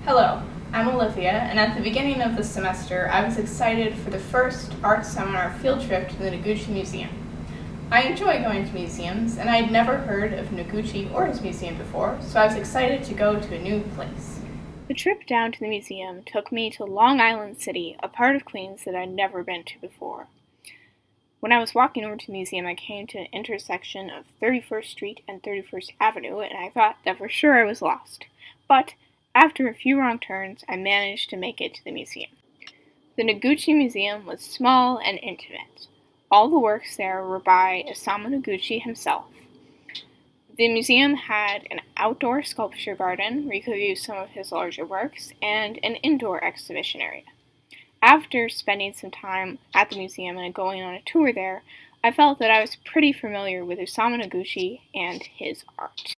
Hello, I'm Olivia, and at the beginning of the semester, I was excited for the first art seminar field trip to the Noguchi Museum. I enjoy going to museums, and I had never heard of Noguchi or his museum before, so I was excited to go to a new place. The trip down to the museum took me to Long Island City, a part of Queens that I'd never been to before. When I was walking over to the museum, I came to an intersection of 31st Street and 31st Avenue, and I thought that for sure I was lost. But after a few wrong turns, I managed to make it to the museum. The Noguchi Museum was small and intimate. All the works there were by Isamu Noguchi himself. The museum had an outdoor sculpture garden where you could view some of his larger works, and an indoor exhibition area. After spending some time at the museum and going on a tour there, I felt that I was pretty familiar with Isamu Noguchi and his art.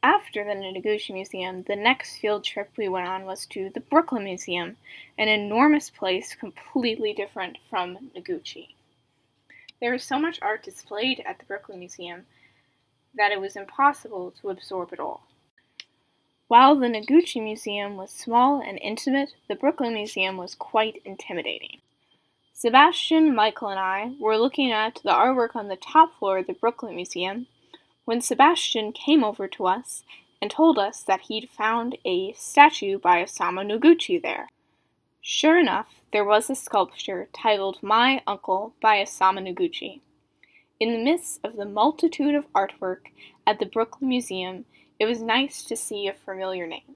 After the Noguchi Museum, the next field trip we went on was to the Brooklyn Museum, an enormous place completely different from Noguchi. There was so much art displayed at the Brooklyn Museum that it was impossible to absorb it all. While the Noguchi Museum was small and intimate, the Brooklyn Museum was quite intimidating. Sebastian, Michael, and I were looking at the artwork on the top floor of the Brooklyn Museum when Sebastian came over to us and told us that he'd found a statue by Isamu Noguchi there. Sure enough, there was a sculpture titled My Uncle by Isamu Noguchi. In the midst of the multitude of artwork at the Brooklyn Museum, it was nice to see a familiar name.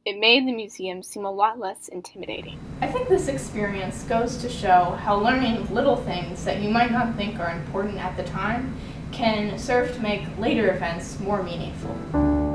It made the museum seem a lot less intimidating. I think this experience goes to show how learning little things that you might not think are important at the time can serve to make later events more meaningful.